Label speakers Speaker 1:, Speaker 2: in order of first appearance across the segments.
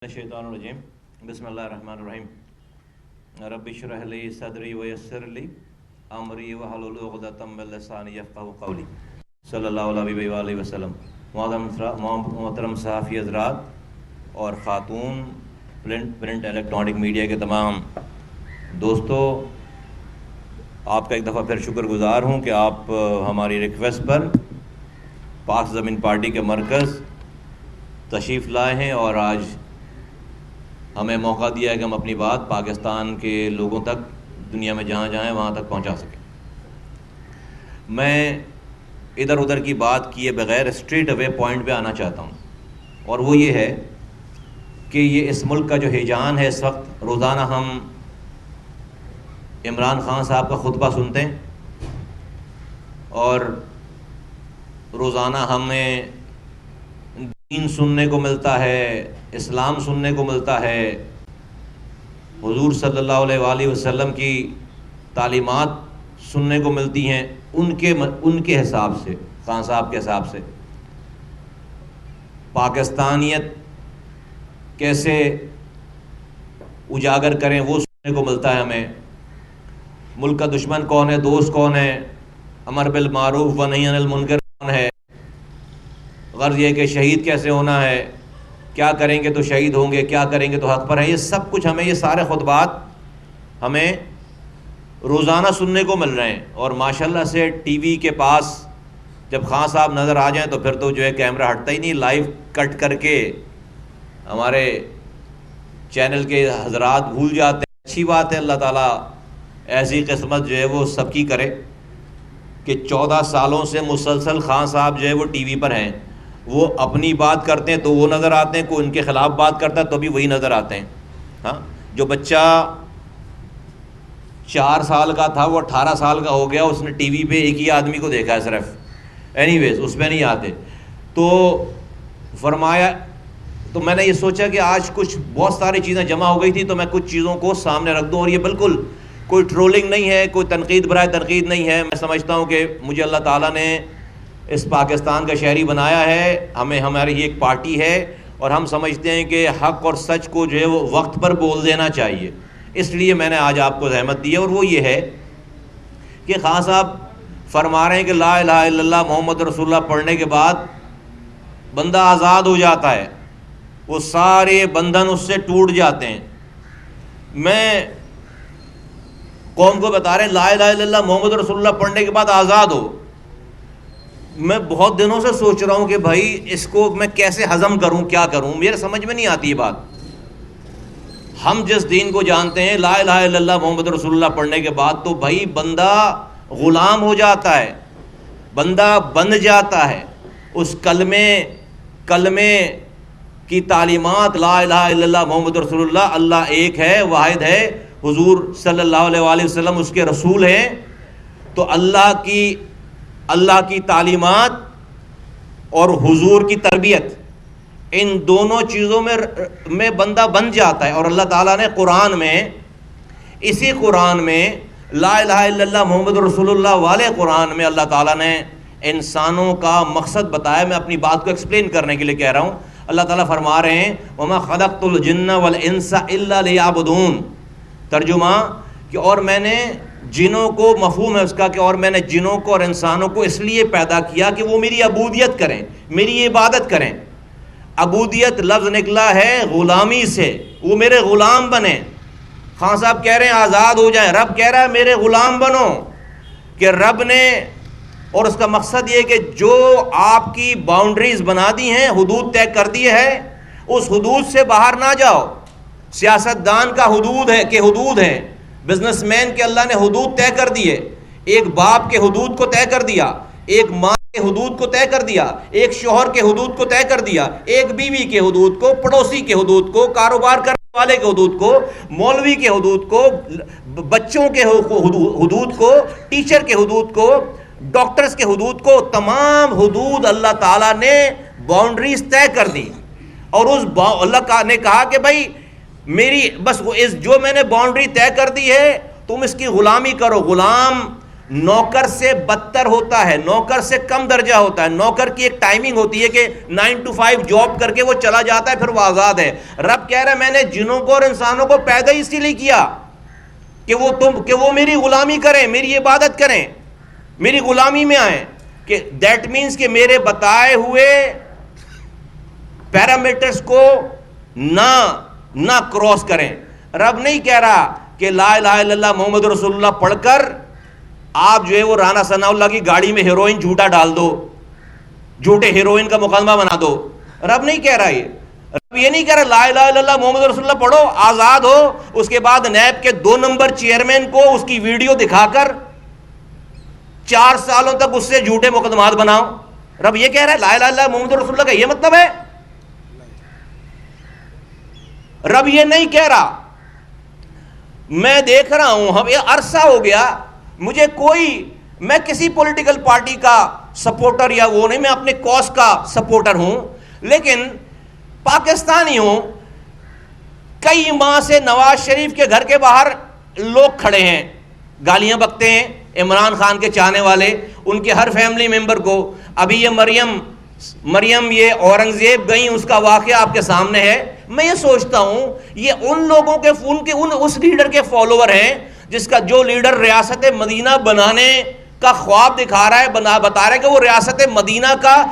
Speaker 1: الشیطان الرجیم بسم اللہ الرحمن الرحیم رب اشرح لی صدری ویسر لی امری واحلل عقدۃ من لسانی یفقہوا قولی صلی اللہ علیہ وآلہ وسلم۔ محترم صحافی حضرات اور خاتون، پرنٹ الیکٹرانک میڈیا کے تمام دوستوں، آپ کا ایک دفعہ پھر شکر گزار ہوں کہ آپ ہماری ریکویسٹ پر پاک زمین پارٹی کے مرکز تشریف لائے ہیں اور آج ہمیں موقع دیا ہے کہ ہم اپنی بات پاکستان کے لوگوں تک، دنیا میں جہاں جائیں وہاں تک پہنچا سکیں۔ میں ادھر ادھر کی بات کیے بغیر اسٹریٹ اوے پوائنٹ پہ آنا چاہتا ہوں، اور وہ یہ ہے کہ یہ اس ملک کا جو ہیجان ہے اس وقت، روزانہ ہم عمران خان صاحب کا خطبہ سنتے ہیں اور روزانہ ہمیں دین سننے کو ملتا ہے، اسلام سننے کو ملتا ہے، حضور صلی اللہ علیہ وآلہ وسلم کی تعلیمات سننے کو ملتی ہیں ان کے حساب سے، خان صاحب کے حساب سے پاکستانیت کیسے اجاگر کریں وہ سننے کو ملتا ہے ہمیں۔ ملک کا دشمن کون ہے، دوست کون ہے، امر بالمعروف و نہی عن المنکر کون ہے، غرض یہ کہ شہید کیسے ہونا ہے، کیا کریں گے تو شہید ہوں گے، کیا کریں گے تو حق پر ہیں، یہ سب کچھ ہمیں، یہ سارے خطبات ہمیں روزانہ سننے کو مل رہے ہیں۔ اور ماشاءاللہ سے ٹی وی کے پاس جب خان صاحب نظر آ جائیں تو پھر تو جو ہے کیمرہ ہٹتا ہی نہیں، لائیو کٹ کر کے ہمارے چینل کے حضرات بھول جاتے ہیں۔ اچھی بات ہے، اللہ تعالیٰ ایسی قسمت جو ہے وہ سب کی کرے کہ 14 سالوں سے مسلسل خان صاحب جو ہے وہ ٹی وی پر ہیں، وہ اپنی بات کرتے ہیں تو وہ نظر آتے ہیں، کوئی ان کے خلاف بات کرتا ہے تو بھی وہی نظر آتے ہیں۔ ہاں، جو بچہ 4 سال کا تھا وہ 18 سال کا ہو گیا، اس نے ٹی وی پہ ایک ہی آدمی کو دیکھا ہے صرف، اینی ویز اس پہ نہیں آتے۔ تو فرمایا، تو میں نے یہ سوچا کہ آج کچھ بہت ساری چیزیں جمع ہو گئی تھی تو میں کچھ چیزوں کو سامنے رکھ دوں، اور یہ بالکل کوئی ٹرولنگ نہیں ہے، کوئی تنقید برائے تنقید نہیں ہے۔ میں سمجھتا ہوں کہ مجھے اللہ تعالیٰ نے اس پاکستان کا شہری بنایا ہے، ہماری یہ ایک پارٹی ہے، اور ہم سمجھتے ہیں کہ حق اور سچ کو جو ہے وہ وقت پر بول دینا چاہیے، اس لیے میں نے آج آپ کو زحمت دی ہے۔ اور وہ یہ ہے کہ خان صاحب فرما رہے ہیں کہ لا الہ الا اللہ محمد رسول اللہ پڑھنے کے بعد بندہ آزاد ہو جاتا ہے، وہ سارے بندھن اس سے ٹوٹ جاتے ہیں۔ میں قوم کو بتا رہے ہیں لا الہ الا اللہ محمد رسول اللہ پڑھنے کے بعد آزاد ہو، میں بہت دنوں سے سوچ رہا ہوں کہ بھائی اس کو میں کیسے ہضم کروں، کیا کروں، میرے سمجھ میں نہیں آتی یہ بات۔ ہم جس دین کو جانتے ہیں لا الہ الا اللہ محمد رسول اللہ پڑھنے کے بعد تو بھائی بندہ غلام ہو جاتا ہے، بندہ بن جاتا ہے اس کلمے کی تعلیمات، لا الہ الا اللہ محمد رسول اللہ، اللہ ایک ہے، واحد ہے، حضور صلی اللہ علیہ وآلہ وسلم اس کے رسول ہیں، تو اللہ کی تعلیمات اور حضور کی تربیت، ان دونوں چیزوں میں بندہ بن جاتا ہے۔ اور اللہ تعالیٰ نے قرآن میں، اسی قرآن میں لا الہ الا اللہ محمد رسول اللہ والے قرآن میں اللہ تعالیٰ نے انسانوں کا مقصد بتایا۔ میں اپنی بات کو ایکسپلین کرنے کے لیے کہہ رہا ہوں۔ اللہ تعالیٰ فرما رہے ہیں وَمَا خَلَقْتُ الْجِنَّ وَالْإِنسَ إِلَّا لِيَعْبُدُونَ، ترجمہ کہ اور میں نے جنوں کو، مفہوم ہے اس کا کہ اور میں نے جنوں کو اور انسانوں کو اس لیے پیدا کیا کہ وہ میری عبودیت کریں، میری عبادت کریں۔ عبودیت لفظ نکلا ہے غلامی سے، وہ میرے غلام بنیں۔ خان صاحب کہہ رہے ہیں آزاد ہو جائیں، رب کہہ رہا ہے میرے غلام بنو، کہ رب نے، اور اس کا مقصد یہ کہ جو آپ کی باؤنڈریز بنا دی ہیں، حدود طے کر دی ہے، اس حدود سے باہر نہ جاؤ۔ سیاستدان کا حدود ہے کہ حدود ہیں، بزنس مین کے اللہ نے حدود طے کر دیے، ایک باپ کے حدود کو طے کر دیا، ایک ماں کے حدود کو طے کر دیا، ایک شوہر کے حدود کو طے کر دیا، ایک بیوی کے حدود کو، پڑوسی کے حدود کو، کاروبار کرنے والے کے حدود کو، مولوی کے حدود کو، بچوں کے حدود کو، ٹیچر کے حدود کو، ڈاکٹرز کے حدود کو، تمام حدود اللہ تعالیٰ نے باؤنڈریز طے کر دی۔ اور اس اللہ نے کہا کہ بھائی میری بس جو میں نے باؤنڈری طے کر دی ہے تم اس کی غلامی کرو۔ غلام نوکر سے بدتر ہوتا ہے، نوکر سے کم درجہ ہوتا ہے. نوکر کی ایک ٹائمنگ ہوتی ہے کہ 9 to 5 جاب کر کے وہ چلا جاتا ہے، پھر وہ آزاد ہے. رب کہہ رہا ہے میں نے جنوں کو اور انسانوں کو پیدا اسی لیے کیا کہ وہ میری غلامی کریں، میری عبادت کریں، میری غلامی میں آئیں. کہ دیٹ مینس کہ میرے بتائے ہوئے پیرامیٹرز کو نہ کراس کریں. رب نہیں کہہ رہا کہ لا الہ الا اللہ محمد رسول اللہ پڑھ کر آپ جو ہے وہ رانا ثناء اللہ کی گاڑی میں ہیروئن جھوٹا ڈال دو، جھوٹے ہیروئن کا مقدمہ بنا دو. رب نہیں کہہ رہا یہ. رب یہ نہیں کہہ رہا لا الہ الا اللہ محمد رسول اللہ پڑھو، آزاد ہو، اس کے بعد نیب کے 2 نمبر چیئرمین کو اس کی ویڈیو دکھا کر 4 سالوں تک اس سے جھوٹے مقدمات بناؤ. رب یہ کہہ رہا ہے لا الہ الا اللہ محمد رسول اللہ کا یہ مطلب ہے؟ رب یہ نہیں کہہ رہا. میں دیکھ رہا ہوں ہم یہ عرصہ ہو گیا، میں کسی پولیٹیکل پارٹی کا سپورٹر یا وہ نہیں، میں اپنے کاز کا سپورٹر ہوں، لیکن پاکستانی ہوں. کئی ماہ سے نواز شریف کے گھر کے باہر لوگ کھڑے ہیں، گالیاں بکتے ہیں عمران خان کے چاہنے والے، ان کے ہر فیملی ممبر کو. ابھی یہ مریم یہ اورنگزیب گئیں، اس کا واقعہ آپ کے سامنے ہے. میں یہ سوچتا ہوں یہ ان لوگوں کے اس لیڈر کے فالوور ہیں جو لیڈر ریاست مدینہ بنانے کا خواب دکھا رہا ہے، بتا رہا ہے کہ وہ ریاست مدینہ کا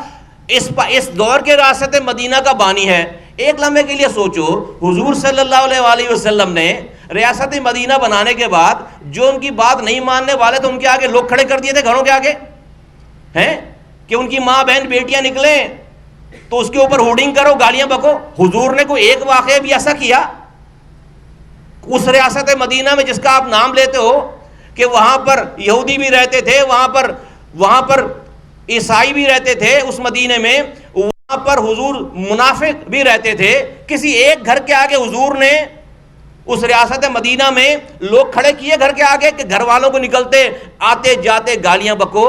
Speaker 1: اس دور کے ریاست مدینہ کا بانی ہے. ایک لمحے کے لیے سوچو، حضور صلی اللہ علیہ وسلم نے ریاست مدینہ بنانے کے بعد جو ان کی بات نہیں ماننے والے تو ان کے آگے لوگ کھڑے کر دیے تھے گھروں کے آگے ہیں کہ ان کی ماں بہن بیٹیاں نکلیں تو اس کے اوپر ہوڈنگ کرو، گالیاں بکو. حضور نے کوئی ایک واقعہ بھی ایسا کیا اس ریاست مدینہ میں جس کا آپ نام لیتے ہو کہ وہاں پر یہودی بھی رہتے تھے، وہاں پر عیسائی بھی رہتے تھے اس مدینے میں، وہاں پر حضور منافق بھی رہتے تھے. کسی ایک گھر کے آگے حضور نے اس ریاست مدینہ میں لوگ کھڑے کیے گھر کے آگے کہ گھر والوں کو نکلتے آتے جاتے گالیاں بکو.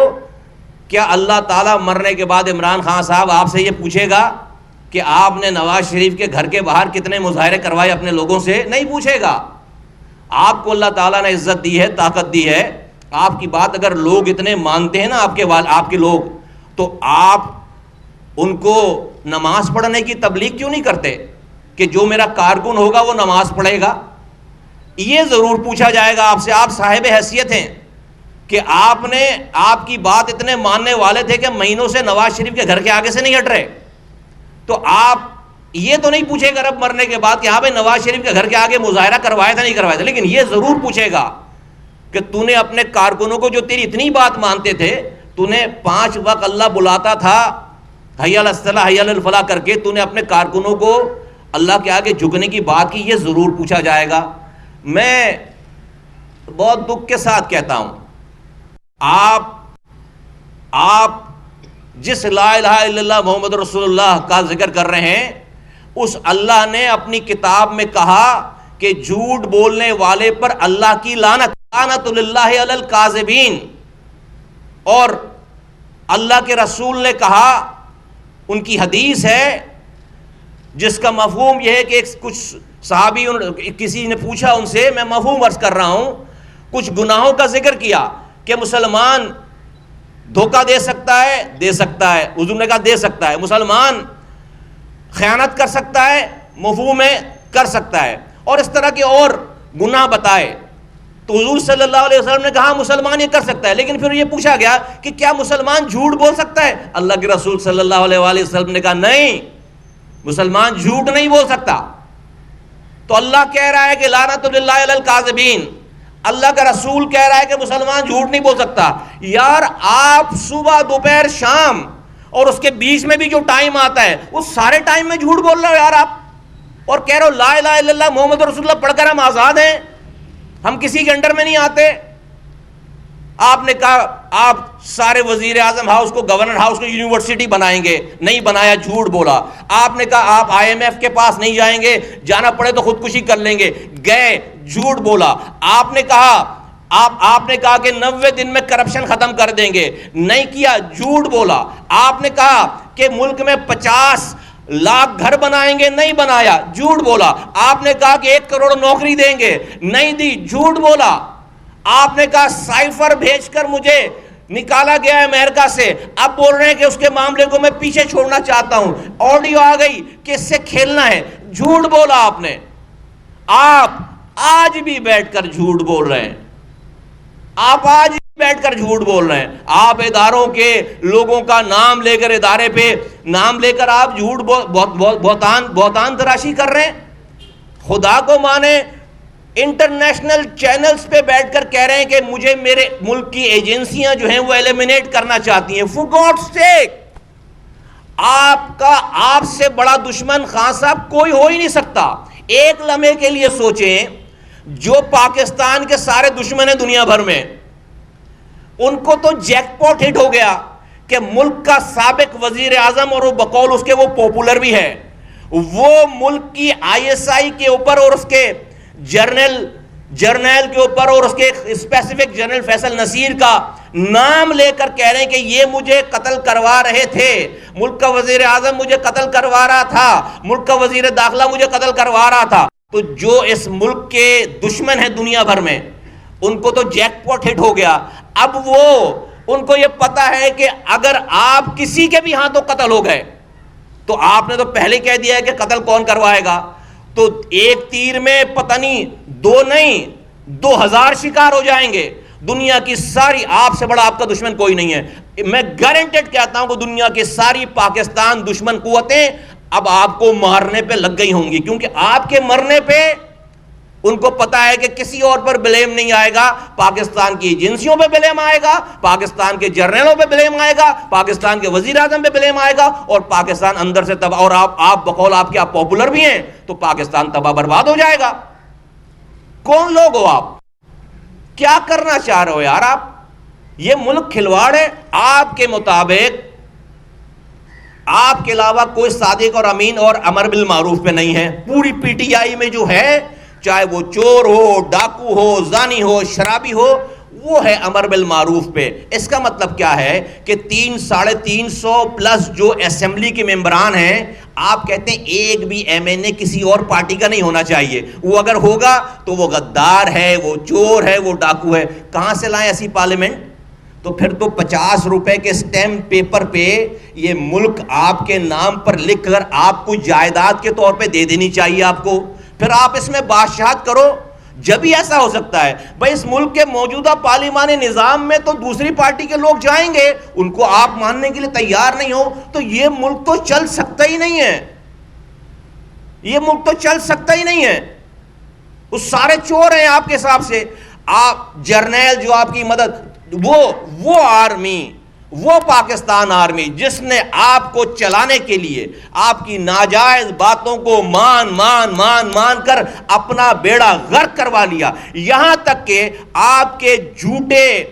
Speaker 1: کیا اللہ تعالیٰ مرنے کے بعد عمران خان صاحب آپ سے یہ پوچھے گا کہ آپ نے نواز شریف کے گھر کے باہر کتنے مظاہرے کروائے اپنے لوگوں سے؟ نہیں پوچھے گا. آپ کو اللہ تعالیٰ نے عزت دی ہے، طاقت دی ہے. آپ کی بات اگر لوگ اتنے مانتے ہیں نا آپ کے لوگ، تو آپ ان کو نماز پڑھنے کی تبلیغ کیوں نہیں کرتے کہ جو میرا کارکن ہوگا وہ نماز پڑھے گا؟ یہ ضرور پوچھا جائے گا آپ سے. آپ صاحب حیثیت ہیں کہ آپ کی بات اتنے ماننے والے تھے کہ مہینوں سے نواز شریف کے گھر کے آگے سے نہیں ہٹ رہے. تو آپ یہ تو نہیں پوچھے گا رب مرنے کے بعد کہ ہاں بھائی نواز شریف کے گھر کے آگے مظاہرہ کروایا تھا نہیں کروایا تھا، لیکن یہ ضرور پوچھے گا کہ تو نے اپنے کارکنوں کو جو تیری اتنی بات مانتے تھے، تو نے 5 وقت اللہ بلاتا تھا حی علی الصلاح حی علی الفلاح کر کے، تو نے اپنے کارکنوں کو اللہ کے آگے جھکنے کی بات کی. یہ ضرور پوچھا جائے گا. میں بہت دکھ کے ساتھ کہتا ہوں، آپ جس لا الہ الا اللہ محمد رسول اللہ کا ذکر کر رہے ہیں، اس اللہ نے اپنی کتاب میں کہا کہ جھوٹ بولنے والے پر اللہ کی لعنت للہ علی الکاذبین. اور اللہ کے رسول نے کہا، ان کی حدیث ہے جس کا مفہوم یہ ہے کہ کچھ صحابی کسی نے پوچھا ان سے، میں مفہوم عرض کر رہا ہوں، کچھ گناہوں کا ذکر کیا کہ مسلمان دھوکہ دے سکتا ہے، حضور نے کہا دے سکتا ہے. مسلمان خیانت کر سکتا ہے، مفہوم میں کر سکتا ہے، اور اس طرح کے اور گناہ بتائے. تو حضور صلی اللہ علیہ وسلم نے کہا مسلمان یہ کر سکتا ہے. لیکن پھر یہ پوچھا گیا کہ کیا مسلمان جھوٹ بول سکتا ہے؟ اللہ کے رسول صلی اللہ علیہ وسلم نے کہا نہیں، مسلمان جھوٹ نہیں بول سکتا. تو اللہ کہہ رہا ہے کہ لعنت للہ علی الکاذبین، اللہ کا رسول کہہ رہا ہے کہ مسلمان جھوٹ نہیں بول سکتا. یار آپ صبح دوپہر شام اور اس کے بیچ میں بھی جو ٹائم آتا ہے اس سارے ٹائم میں جھوٹ بول رہے ہو یار آپ، اور کہہ رہے ہو لا الہ الا اللہ محمد رسول اللہ پڑھ کر ہم آزاد ہیں، ہم کسی کے انڈر میں نہیں آتے. آپ نے کہا آپ سارے وزیر اعظم ہاؤس کو، گورنر ہاؤس کو یونیورسٹی بنائیں گے، نہیں بنایا، جھوٹ بولا. آپ نے کہا آپ IMF کے پاس نہیں جائیں گے، جانا پڑے تو خودکشی کر لیں گے، گئے، جھوٹ بولا. آپ نے کہا کہ 90 دن میں کرپشن ختم کر دیں گے، نہیں کیا، جھوٹ بولا. آپ نے کہا کہ ملک میں 50 لاکھ گھر بنائیں گے، نہیں بنایا، جھوٹ بولا. آپ نے کہا کہ 1 کروڑ نوکری دیں گے، نہیں دی، جھوٹ بولا. آپ نے کہا سائفر بھیج کر مجھے نکالا گیا ہے امریکہ سے، اب بول رہے ہیں کہ اس کے معاملے کو میں پیچھے چھوڑنا چاہتا ہوں، آڈیو آ گئی کہ اس سے کھیلنا ہے. جھوٹ بولا آپ نے. آپ آج بھی بیٹھ کر جھوٹ بول رہے ہیں. آپ آج بیٹھ کر جھوٹ بول رہے ہیں. آپ اداروں کے لوگوں کا نام لے کر، ادارے پہ نام لے کر آپ جھوٹ بہتان تراشی کر رہے ہیں. خدا کو مانے، انٹرنیشنل چینلز پہ بیٹھ کر کہہ رہے ہیں کہ مجھے میرے ملک کی ایجنسیاں جو ہیں وہ ایلیمنیٹ کرنا چاہتی ہیں. فور گاڈ سیک، آپ سے بڑا دشمن خان صاحب کوئی ہو ہی نہیں سکتا. ایک لمحے کے لیے سوچیں، جو پاکستان کے سارے دشمن ہیں دنیا بھر میں، ان کو تو جیک پاٹ ہٹ ہو گیا کہ ملک کا سابق وزیر اعظم، اور وہ بقول اس کے وہ پاپولر بھی ہے، وہ ملک کی آئی ایس آئی کے اوپر اور اس کے جرنیل کے اوپر اور اس کے اسپیسیفک جنرل فیصل نصیر کا نام لے کر کہہ رہے ہیں کہ یہ مجھے قتل کروا رہے تھے، ملک کا وزیر اعظم مجھے قتل کروا رہا تھا، ملک کا وزیر داخلہ مجھے قتل کروا رہا تھا. تو جو اس ملک کے دشمن ہیں دنیا بھر میں، ان کو تو جیک پاٹ ہٹ ہو گیا. اب ان کو یہ پتا ہے کہ اگر آپ کسی کے بھی ہاتھوں قتل ہو گئے تو آپ نے تو پہلے کہہ دیا ہے کہ قتل کون کروائے گا، تو ایک تیر میں پتہ نہیں 2000 شکار ہو جائیں گے. دنیا کی ساری، آپ سے بڑا آپ کا دشمن کوئی نہیں ہے. میں گارنٹیڈ کہتا ہوں کہ دنیا کی ساری پاکستان دشمن قوتیں اب آپ کو مارنے پہ لگ گئی ہوں گی، کیونکہ آپ کے مرنے پہ ان کو پتا ہے کہ کسی اور پر بلیم نہیں آئے گا. پاکستان کی ایجنسیوں پہ بلیم آئے گا، پاکستان کے جرنیلوں پہ بلیم آئے گا، پاکستان کے وزیر اعظم پہ بلیم آئے گا، اور پاکستان اندر سے تباہ. اور آپ بقول آپ کے آپ پاپولر بھی ہیں تو پاکستان تباہ برباد ہو جائے گا. کون لوگ ہو آپ؟ کیا کرنا چاہ رہے ہو یار آپ؟ یہ ملک کھلواڑ ہے. آپ کے مطابق آپ کے علاوہ کوئی صادق اور امین اور امر بالمعروف پہ نہیں ہے. پوری پی ٹی آئی میں جو ہے، چاہے وہ چور ہو، ڈاکو ہو، زانی ہو، شرابی ہو، وہ ہے امر بالمعروف پہ. اس کا مطلب کیا ہے کہ 350 پلس جو اسمبلی کے ممبران ہیں، آپ کہتے ہیں ایک بھی ایم این اے کسی اور پارٹی کا نہیں ہونا چاہیے. وہ اگر ہوگا تو وہ غدار ہے، وہ چور ہے، وہ ڈاکو ہے. کہاں سے لائیں ایسی پارلیمنٹ؟ تو پھر تو 50 روپے کے سٹیمپ پیپر پہ یہ ملک آپ کے نام پر لکھ کر آپ کو جائیداد کے طور پہ دے دینی چاہیے آپ کو. پھر آپ اس میں بادشاہت کرو. جب ہی ایسا ہو سکتا ہے. بھائی اس ملک کے موجودہ پارلیمانی نظام میں تو دوسری پارٹی کے لوگ جائیں گے، ان کو آپ ماننے کے لیے تیار نہیں ہو تو یہ ملک تو چل سکتا ہی نہیں ہے. یہ ملک تو چل سکتا ہی نہیں ہے. وہ سارے چور ہیں آپ کے حساب سے. آپ جرنیل جو آپ کی مدد، وہ آرمی، وہ پاکستان آرمی جس نے آپ کو چلانے کے لیے آپ کی ناجائز باتوں کو مان کر اپنا بیڑا غرق کروا لیا. یہاں تک کہ آپ کے جھوٹے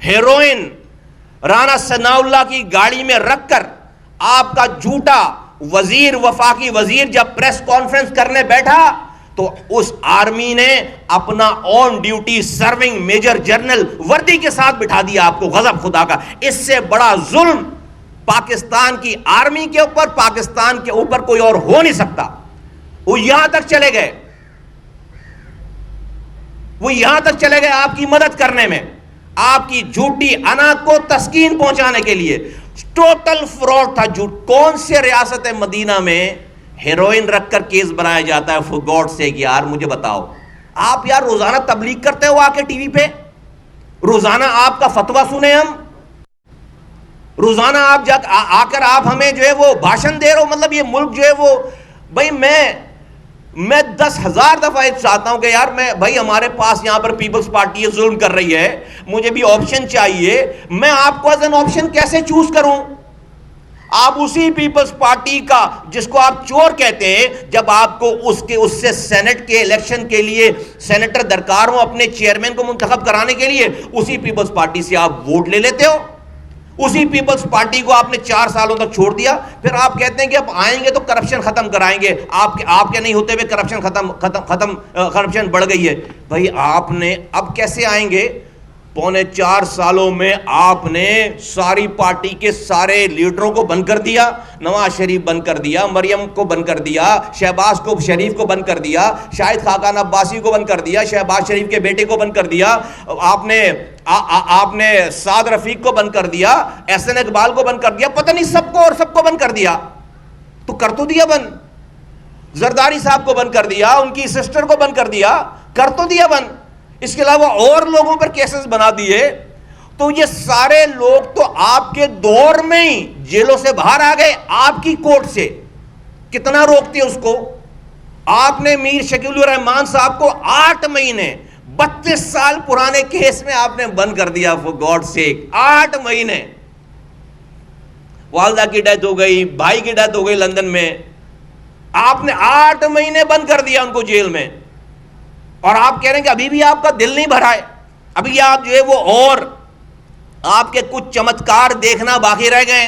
Speaker 1: ہیروئن رانا ثناء اللہ کی گاڑی میں رکھ کر آپ کا جھوٹا وزیر، وفاقی وزیر جب پریس کانفرنس کرنے بیٹھا تو اس آرمی نے اپنا on duty serving major general وردی کے ساتھ بٹھا دیا آپ کو. غضب خدا کا! اس سے بڑا ظلم پاکستان کی آرمی کے اوپر، پاکستان کے اوپر کوئی اور ہو نہیں سکتا. وہ یہاں تک چلے گئے، آپ کی مدد کرنے میں، آپ کی جھوٹی انا کو تسکین پہنچانے کے لیے. ٹوٹل فراڈ تھا، جھوٹ. کون سے ریاست مدینہ میں ہیروئن رکھ کر کیس بنایا جاتا ہے؟ فور گاڈ سیک یار مجھے بتاؤ. آپ یار روزانہ تبلیغ کرتے ہو آ کے ٹی وی پہ، روزانہ آپ کا فتویٰ سنیں ہم، روزانہ آپ آ کر آپ ہمیں جو ہے وہ بھاشن دے رہے ہو. مطلب یہ ملک جو ہے وہ، بھائی میں 10,000 دفعہ چاہتا ہوں کہ یار بھائی ہمارے پاس یہاں پر پیپلز پارٹی ظلم کر رہی ہے، مجھے بھی آپشن چاہیے. میں آپ کو ایز این آپشن کیسے چوز کروں؟ آپ اسی پیپلز پارٹی کا جس کو آپ چور کہتے ہیں، جب آپ کو اس سے سینٹ کے الیکشن کے لیے سینیٹر درکار ہوں اپنے چیئرمین کو منتخب کرانے کے لیے، اسی پیپلز پارٹی سے آپ ووٹ لے لیتے ہو. اسی پیپلز پارٹی کو آپ نے 4 سالوں تک چھوڑ دیا. پھر آپ کہتے ہیں کہ اب آئیں گے تو کرپشن ختم کرائیں گے. آپ کے نہیں ہوتے ہوئے کرپشن بڑھ گئی ہے. بھائی آپ نے اب کیسے آئیں گے؟ پونے 4 سالوں میں آپ نے ساری پارٹی کے سارے لیڈروں کو بند کر دیا، نواز شریف بند کر دیا، مریم کو بند کر دیا، شہباز کو شریف کو بند کر دیا، شاہد خاقان عباسی کو بند کر دیا، شہباز شریف کے بیٹے کو بند کر دیا، آپ نے سعد رفیق کو بند کر دیا، احسن اقبال کو بند کر دیا، پتہ نہیں سب کو اور سب کو بند کر دیا. تو کر تو دیا بند. زرداری صاحب کو بند کر دیا، ان کی سسٹر کو بند کر دیا، کر تو دیا بند. اس کے علاوہ اور لوگوں پر کیسز بنا دیے. تو یہ سارے لوگ تو آپ کے دور میں ہی جیلوں سے باہر آ گئے، آپ کی کورٹ سے. کتنا روکتے اس کو. آپ نے میر شکیل الرحمان صاحب کو 8 مہینے 32 سال پرانے کیس میں آپ نے بند کر دیا. فور گاڈ سیک 8 مہینے. والدہ کی ڈیتھ ہو گئی، بھائی کی ڈیتھ ہو گئی لندن میں، آپ نے 8 مہینے بند کر دیا ان کو جیل میں. اور آپ کہہ رہے ہیں کہ ابھی بھی آپ کا دل نہیں بھرا ہے، ابھی آپ جو ہے وہ اور آپ کے کچھ چمتکار دیکھنا باقی رہ گئے،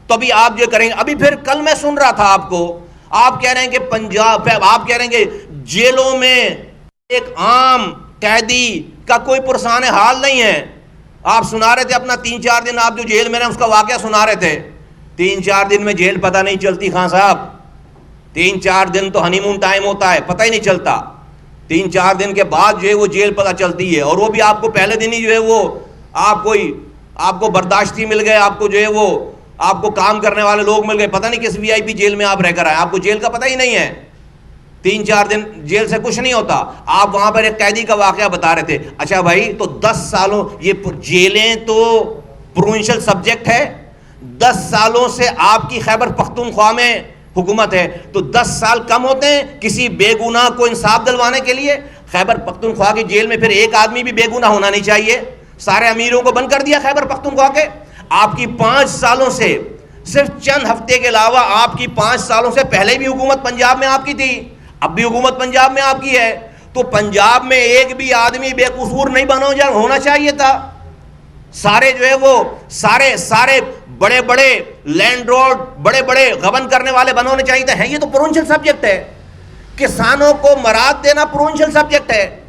Speaker 1: تو ابھی آپ جو کریں گے. ابھی پھر کل میں سن رہا تھا آپ کو، آپ کہہ رہے ہیں کہ پنجاب، آپ کہہ رہے ہیں کہ جیلوں میں ایک عام قیدی کا کوئی پرسان حال نہیں ہے. آپ سنا رہے تھے اپنا 3-4 دن آپ جو جیل میں رہے اس کا واقعہ سنا رہے تھے. 3-4 دن میں جیل پتہ نہیں چلتی خان صاحب. 3-4 دن تو ہنی مون ٹائم ہوتا ہے، پتہ ہی نہیں چلتا. 3-4 دن کے بعد جو ہے وہ جیل پتہ چلتی ہے، اور وہ بھی آپ کو پہلے دن ہی جو ہے وہ آپ کو برداشتی مل گئے، آپ کو جو ہے وہ آپ کو کام کرنے والے لوگ مل گئے، پتہ نہیں کس VIP جیل میں آپ رہ کر آئے، آپ کو جیل کا پتہ ہی نہیں ہے. 3-4 دن جیل سے کچھ نہیں ہوتا. آپ وہاں پر ایک قیدی کا واقعہ بتا رہے تھے. اچھا بھائی، تو 10 سالوں یہ جیلیں تو پروونشل سبجیکٹ ہے. 10 سالوں سے آپ کی خیبر پختونخوا میں حکومت ہے، تو 10 سال کم ہوتے ہیں کسی بے گناہ کو انصاف دلوانے کے لیے؟ خیبر پختونخوا کی جیل میں پھر ایک آدمی بھی بے گناہ ہونا نہیں چاہیے. سارے امیروں کو بند کر دیا خیبر پختونخوا کے. آپ کی 5 سالوں سے، صرف چند ہفتے کے علاوہ آپ کی 5 سالوں سے پہلے بھی حکومت پنجاب میں آپ کی تھی، اب بھی حکومت پنجاب میں آپ کی ہے. تو پنجاب میں ایک بھی آدمی بے قصور نہیں ہونا چاہیے تھا. سارے جو ہے وہ سارے بڑے بڑے لینڈ روڈ، بڑے بڑے غبن کرنے والے بنانے چاہیے تھے. یہ تو پروونشل سبجیکٹ ہے. کسانوں کو مراد دینا پروونشل سبجیکٹ ہے.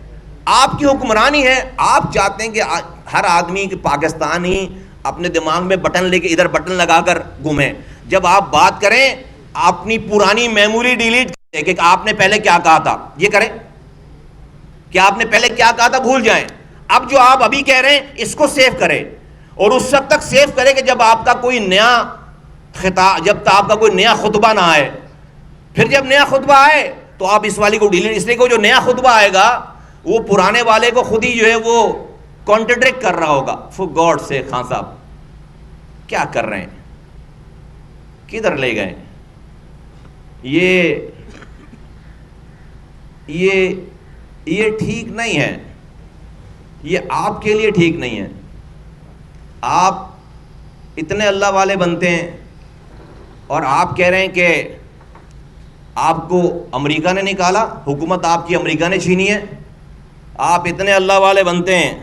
Speaker 1: آپ کی حکمرانی ہے. آپ چاہتے ہیں کہ ہر آدمی پاکستانی اپنے دماغ میں بٹن لے کے ادھر بٹن لگا کر گھومے. جب آپ بات کریں اپنی پرانی میموری ڈیلیٹ کریں کہ آپ نے پہلے کیا کہا تھا، یہ کریں کہ آپ نے پہلے کیا کہا تھا بھول جائیں. اب جو آپ ابھی کہہ رہے ہیں اس کو سیو کریں، اور اس وقت تک سیو کریں کہ جب آپ کا کوئی نیا خطاب، جب تک آپ کا کوئی نیا خطبہ نہ آئے. پھر جب نیا خطبہ آئے تو آپ اس والی کو ڈیلیٹ، اس لیے کہ جو نیا خطبہ آئے گا وہ پرانے والے کو خود ہی جو ہے وہ کانٹرڈکٹ کر رہا ہوگا. فور گاڈ سے خان صاحب کیا کر رہے ہیں، کدھر لے گئے؟ یہ ٹھیک نہیں ہے. یہ آپ کے لیے ٹھیک نہیں ہے. آپ اتنے اللہ والے بنتے ہیں اور آپ کہہ رہے ہیں کہ آپ کو امریکہ نے نکالا، حکومت آپ کی امریکہ نے چھینی ہے. آپ اتنے اللہ والے بنتے ہیں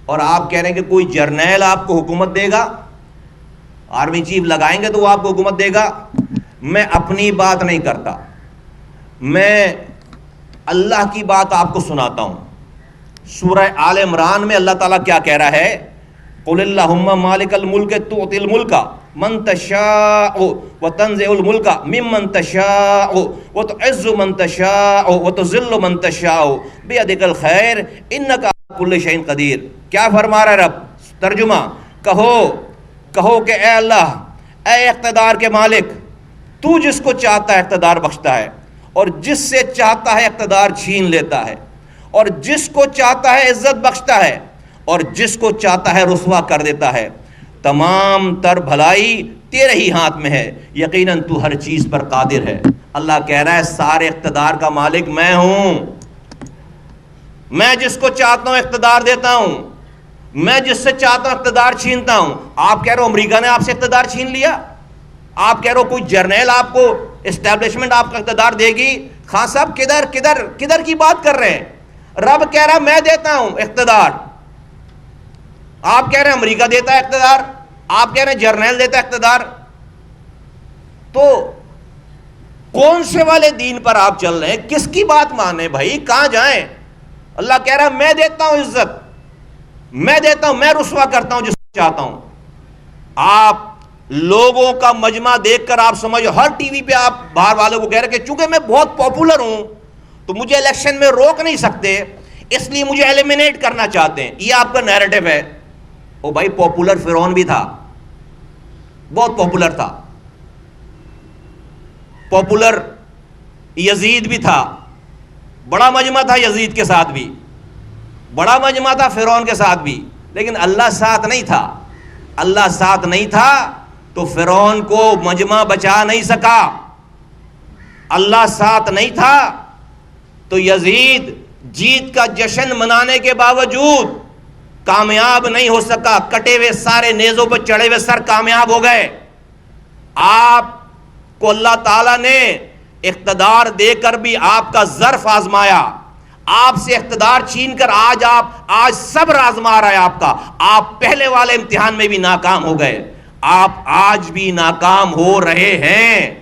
Speaker 1: اور آپ کہہ رہے ہیں کہ کوئی جرنیل آپ کو حکومت دے گا، آرمی چیف لگائیں گے تو وہ آپ کو حکومت دے گا. میں اپنی بات نہیں کرتا، میں اللہ کی بات آپ کو سناتا ہوں. سورہ آل عمران میں اللہ تعالیٰ کیا کہہ رہا ہے؟ قل اللہم مالک الملک تؤتی الملک من تشاء وتنزع الملک ممن تشاء وتعز من تشاء وتذل من تشاء بیدک الخیر انک علی کل شیء قدیر. کیا فرما رہا ہے رب؟ ترجمہ، کہو کہ اے اللہ، اے اقتدار کے مالک، تو جس کو چاہتا ہے اقتدار بخشتا ہے، اور جس سے چاہتا ہے اقتدار چھین لیتا ہے، اور جس کو چاہتا ہے عزت بخشتا ہے، اور جس کو چاہتا ہے رسوا کر دیتا ہے. تمام تر بھلائی تیرے ہی ہاتھ میں ہے، یقیناً تو ہر چیز پر قادر ہے. اللہ کہہ رہا ہے سارے اقتدار کا مالک میں ہوں. میں جس کو چاہتا ہوں اقتدار دیتا ہوں، میں جس سے چاہتا ہوں اقتدار چھینتا ہوں. آپ کہہ رہے ہو امریکہ نے آپ سے اقتدار چھین لیا؟ آپ کہہ رہے ہو کوئی جرنیل آپ کو، اسٹیبلشمنٹ آپ کا اقتدار دے گی؟ خان صاحب کدھر کی بات کر رہے ہیں؟ رب کہہ رہا میں دیتا ہوں اقتدار. آپ کہہ رہے ہیں امریکہ دیتا ہے اقتدار، آپ کہہ رہے ہیں جرنیل دیتا ہے اقتدار. تو کون سے والے دین پر آپ چل رہے ہیں؟ کس کی بات مانے بھائی؟ کہاں جائیں؟ اللہ کہہ رہا ہے میں دیتا ہوں عزت، میں دیتا ہوں, میں رسوا کرتا ہوں جس کو چاہتا ہوں. آپ لوگوں کا مجمع دیکھ کر آپ سمجھو, ہر ٹی وی پہ آپ باہر والوں کو کہہ رہے کہ چونکہ میں بہت پاپولر ہوں تو مجھے الیکشن میں روک نہیں سکتے, اس لیے مجھے ایلیمینیٹ کرنا چاہتے ہیں. یہ آپ کا نیریٹو ہے. او بھائی, پاپولر فرعون بھی تھا, بہت پاپولر تھا. پاپولر یزید بھی تھا, بڑا مجمع تھا یزید کے ساتھ بھی, بڑا مجمع تھا فرعون کے ساتھ بھی, لیکن اللہ ساتھ نہیں تھا. اللہ ساتھ نہیں تھا تو فرعون کو مجمع بچا نہیں سکا. اللہ ساتھ نہیں تھا تو یزید جیت کا جشن منانے کے باوجود کامیاب نہیں ہو سکا. کٹے ہوئے سارے نیزوں پر چڑھے ہوئے سر کامیاب ہو گئے. آپ کو اللہ تعالیٰ نے اقتدار دے کر بھی آپ کا ظرف آزمایا, آپ سے اقتدار چھین کر آج صبر آزما رہا ہے آپ کا. آپ پہلے والے امتحان میں بھی ناکام ہو گئے, آپ آج بھی ناکام ہو رہے ہیں,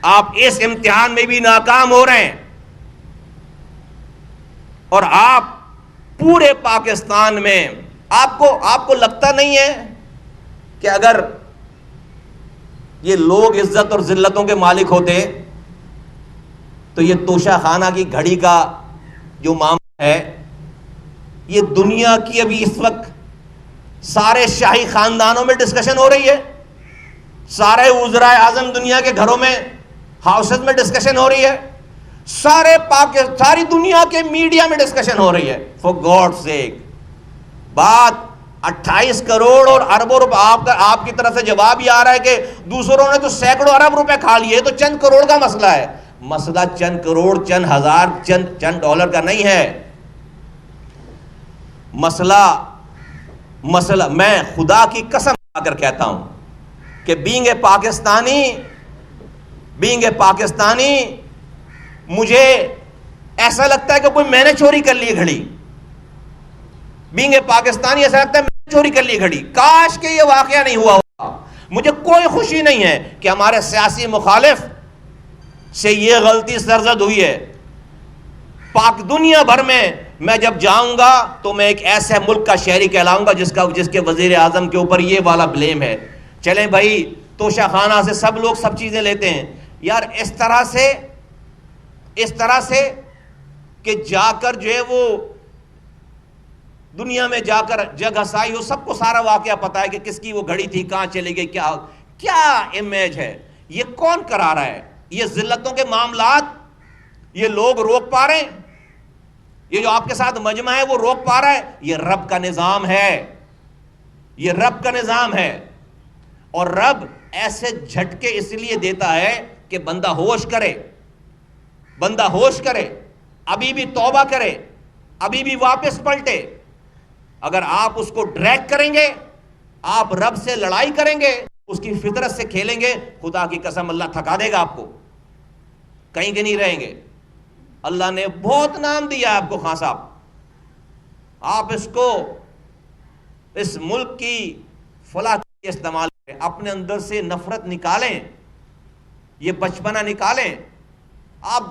Speaker 1: آپ اس امتحان میں بھی ناکام ہو رہے ہیں. اور آپ پورے پاکستان میں آپ کو لگتا نہیں ہے کہ اگر یہ لوگ عزت اور ذلتوں کے مالک ہوتے تو یہ توشہ خانہ کی گھڑی کا جو معاملہ ہے, یہ دنیا کی ابھی اس وقت سارے شاہی خاندانوں میں ڈسکشن ہو رہی ہے, سارے وزرائے اعظم دنیا کے گھروں میں ہاؤسز میں ڈسکشن ہو رہی ہے, ساری دنیا کے میڈیا میں ڈسکشن ہو رہی ہے. فور گاڈ سیک, بات 28 کروڑ اور اربوں روپے آپ کی طرف سے جواب یہ آ رہا ہے کہ دوسروں نے تو سینکڑوں ارب روپے کھا لیے, تو چند کروڑ کا مسئلہ ہے. مسئلہ چند کروڑ, چند ہزار, چند ڈالر کا نہیں ہے. مسئلہ میں خدا کی قسم کھا کر کہتا ہوں کہ بینگ اے پاکستانی مجھے ایسا لگتا ہے کہ کوئی میں نے چوری کر لی گھڑی. بینگ اے پاکستانی ایسا لگتا ہے میں نے چوری کر لی گھڑی. کاش کہ یہ واقعہ نہیں ہوا ہوگا. مجھے کوئی خوشی نہیں ہے کہ ہمارے سیاسی مخالف سے یہ غلطی سرزد ہوئی ہے. پاک دنیا بھر میں جب جاؤں گا تو میں ایک ایسے ملک کا شہری کہلاؤں گا جس کے وزیر اعظم کے اوپر یہ والا بلیم ہے. چلیں بھائی, توشہ خانہ سے سب لوگ سب چیزیں لیتے ہیں یار. اس طرح سے کہ جا کر جو ہے وہ دنیا میں جا کر جگ ہسائی ہو, سب کو سارا واقعہ پتا ہے کہ کس کی وہ گھڑی تھی, کہاں چلی گئی, کیا امیج ہے. یہ کون کرا رہا ہے؟ یہ ذلتوں کے معاملات یہ لوگ روک پا رہے ہیں؟ یہ جو آپ کے ساتھ مجمع ہے وہ روک پا رہا ہے؟ یہ رب کا نظام ہے, یہ رب کا نظام ہے. اور رب ایسے جھٹکے اس لیے دیتا ہے کہ بندہ ہوش کرے, ابھی بھی توبہ کرے, ابھی بھی واپس پلٹے. اگر آپ اس کو ڈریگ کریں گے, آپ رب سے لڑائی کریں گے, اس کی فطرت سے کھیلیں گے, خدا کی قسم اللہ تھکا دے گا آپ کو, کہیں کے نہیں رہیں گے. اللہ نے بہت نام دیا آپ کو خان صاحب, آپ اس ملک کی فلاح کے استعمال کریں, اپنے اندر سے نفرت نکالیں, یہ بچپنا نکالیں, آپ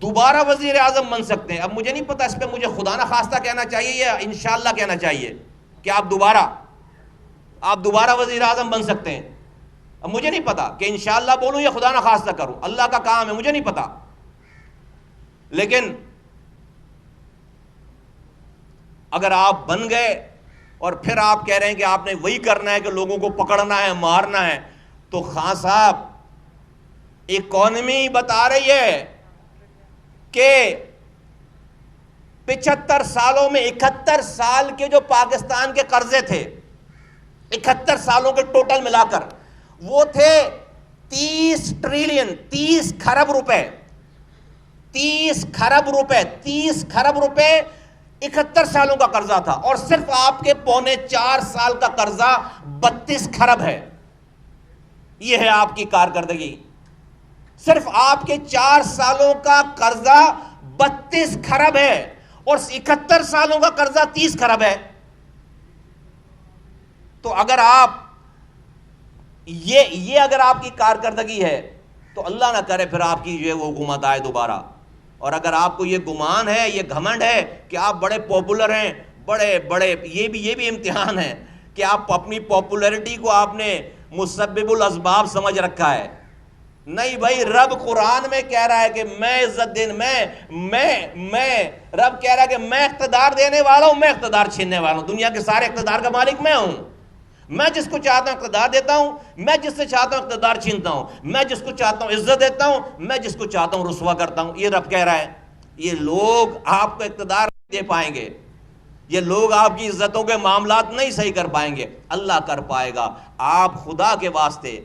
Speaker 1: دوبارہ وزیر اعظم بن سکتے ہیں. اب مجھے نہیں پتا اس پہ مجھے خدا نہ خواستہ کہنا چاہیے یا انشاءاللہ کہنا چاہیے کہ آپ دوبارہ وزیر اعظم بن سکتے ہیں. اب مجھے نہیں پتا کہ انشاءاللہ بولوں یا خدا نہ خواستہ کروں, اللہ کا کام ہے, مجھے نہیں پتا. لیکن اگر آپ بن گئے اور پھر آپ کہہ رہے ہیں کہ آپ نے وہی کرنا ہے کہ لوگوں کو پکڑنا ہے, مارنا ہے, تو خان صاحب اکانومی بتا رہی ہے کہ 75 سالوں میں 71 سال کے جو پاکستان کے قرضے تھے, 71 سالوں کے ٹوٹل ملا کر وہ تھے 30 ٹریلین, 30 کھرب روپے, 30 کھرب روپے 71 سالوں کا قرضہ تھا. اور صرف آپ کے 3.25 سال کا قرضہ 32 کھرب ہے. یہ ہے آپ کی کارکردگی. صرف آپ کے 4 سالوں کا قرضہ 32 کھرب ہے اور 71 سالوں کا قرضہ 30 کھرب ہے. تو اگر آپ یہ اگر آپ کی کارکردگی ہے تو اللہ نہ کرے پھر آپ کی جو ہے وہ حکومت آئے دوبارہ. اور اگر آپ کو یہ گمان ہے, یہ گھمنڈ ہے کہ آپ بڑے پاپولر ہیں, بڑے بڑے یہ بھی امتحان ہے کہ آپ اپنی پاپولیرٹی کو آپ نے مسبب الاسباب سمجھ رکھا ہے. نہیں بھائی، رب قرآن میں کہہ رہا ہے کہ میں عزت میں رب کہہ رہا ہے کہ میں اقتدار دینے والا ہوں، میں اقتدار چھیننے والا ہوں. دنیا کے سارے اقتدار کا مالک میں ہوں. میں جس کو چاہتا ہوں اقتدار دیتا ہوں، میں جس سے چاہتا ہوں اقتدار چھینتا ہوں، میں جس کو چاہتا ہوں عزت دیتا ہوں، میں جس کو چاہتا ہوں رسوا کرتا ہوں. یہ رب کہہ رہا ہے. یہ لوگ آپ کو اقتدار نہیں دے پائیں گے، یہ لوگ آپ کی عزتوں کے معاملات نہیں صحیح کر پائیں گے، اللہ کر پائے گا. آپ خدا کے واسطے،